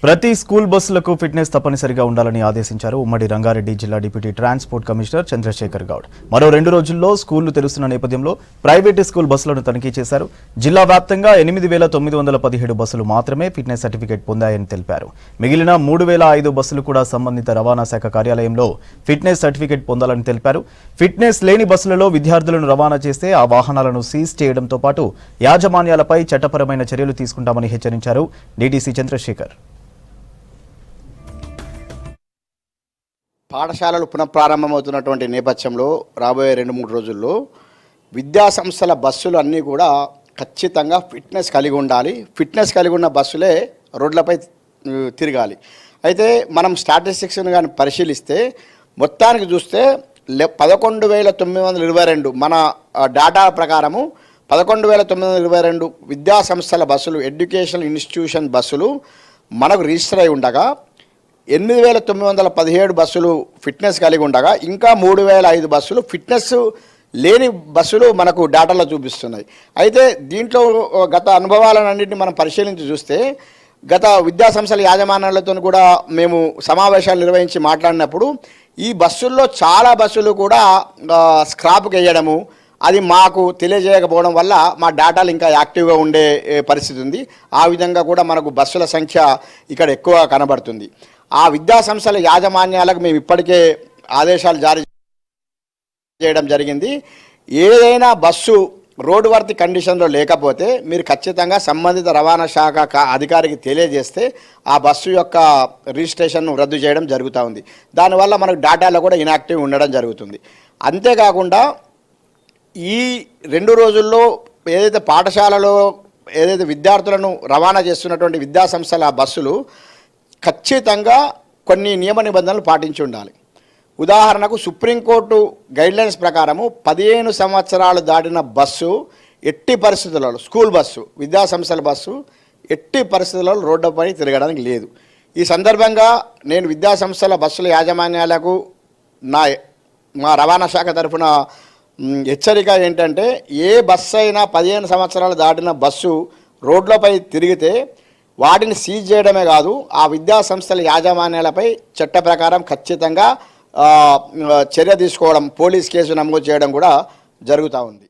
ప్రతి school బస్సులకు fitness తప్పనిసరిగా ఉండాలని ఆదేశించారు ఉమ్మడి రంగారెడ్డి జిల్లా deputy transport commissioner Chandrashekar Goud. మరో 2 రోజుల్లో స్కూళ్లు తెరుస్తున్న నేపథ్యంలో ప్రైవేటు స్కూల్ బస్సులను తనిఖీ చేశారు. జిల్లా వ్యాప్తంగా 8,917 బస్సులు మాత్రమే ఫిట్నెస్ సర్టిఫికేట్ పొందాయని తెలిపారు. మిగిలిన 3,005 బస్సులు కూడా సంబంధిత రవాణా శాఖ కార్యాలయంలో ఫిట్నెస్ సర్టిఫికేట్ పొందాలని తెలిపారు. ఫిట్నెస్ లేని బస్సులలో విద్యార్థులను రవాణా చేస్తే ఆ వాహనాలను సీజ్ చేయడంతో పాటు యాజమాన్యాలపై చట్టపరమైన చర్యలు తీసుకుంటామని హెచ్చరించారు డీటీసీ చంద్రశేఖర్. పాఠశాలలు పునఃప్రారంభమవుతున్నటువంటి నేపథ్యంలో రాబోయే 2-3 రోజుల్లో విద్యాసంస్థల బస్సులు అన్నీ కూడా ఖచ్చితంగా ఫిట్నెస్ కలిగి ఉండాలి. ఫిట్నెస్ కలిగి ఉన్న బస్సులే రోడ్లపై తిరగాలి. అయితే మనం స్టాటిస్టిక్స్ని కానీ పరిశీలిస్తే మొత్తానికి చూస్తే 11,922 మన డేటా ప్రకారము 11,922 విద్యాసంస్థల బస్సులు, ఎడ్యుకేషనల్ ఇన్స్టిట్యూషన్ బస్సులు మనకు రిజిస్టర్ అయి ఉండగా 8,917 బస్సులు ఫిట్నెస్ కలిగి ఉండగా ఇంకా 3,005 బస్సులు ఫిట్నెస్ లేని బస్సులు మనకు డేటాలో చూపిస్తున్నాయి. అయితే దీంట్లో గత అనుభవాలన్నింటినీ మనం పరిశీలించి చూస్తే గత విద్యాసంస్థల యాజమాన్యాలతో కూడా మేము సమావేశాలు నిర్వహించి మాట్లాడినప్పుడు ఈ బస్సుల్లో చాలా బస్సులు కూడా స్క్రాప్కి వేయడము, అది మాకు తెలియజేయకపోవడం వల్ల మా డేటాలు ఇంకా యాక్టివ్గా ఉండే పరిస్థితి ఉంది. ఆ విధంగా కూడా మనకు బస్సుల సంఖ్య ఇక్కడ ఎక్కువ కనబడుతుంది. ఆ విద్యాసంస్థల యాజమాన్యాలకు మేము ఇప్పటికే ఆదేశాలు జారీ చేయడం జరిగింది. ఏదైనా బస్సు రోడ్డు వర్తి కండిషన్లో లేకపోతే మీరు ఖచ్చితంగా సంబంధిత రవాణా శాఖ అధికారికి తెలియజేస్తే ఆ బస్సు యొక్క రిజిస్ట్రేషన్ను రద్దు చేయడం జరుగుతూ ఉంది. దానివల్ల మనకు డేటాలో కూడా ఇన్యాక్టివ్ ఉండడం జరుగుతుంది. అంతేకాకుండా ఈ 2 రోజుల్లో ఏదైతే పాఠశాలలో ఏదైతే విద్యార్థులను రవాణా చేస్తున్నటువంటి విద్యాసంస్థల బస్సులు ఖచ్చితంగా కొన్ని నియమ నిబంధనలు పాటించి ఉండాలి. ఉదాహరణకు సుప్రీంకోర్టు గైడ్లైన్స్ ప్రకారము 15 సంవత్సరాలు దాటిన బస్సు ఎట్టి పరిస్థితులలో, స్కూల్ బస్సు, విద్యాసంస్థల బస్సు ఎట్టి పరిస్థితులలో రోడ్డుపై తిరగడానికి లేదు. ఈ సందర్భంగా నేను విద్యాసంస్థల బస్సుల యాజమాన్యాలకు మా రవాణా శాఖ తరఫున హెచ్చరిక ఏంటంటే, ఏ బస్సు అయినా 15 సంవత్సరాలు దాటిన బస్సు రోడ్లపై తిరిగితే వాటిని సీజ్ చేయడమే కాదు, ఆ విద్యాసంస్థల యాజమాన్యాలపై చట్ట ప్రకారం ఖచ్చితంగా చర్య తీసుకోవడం, పోలీస్ కేసు నమోదు చేయడం కూడా జరుగుతూ ఉంది.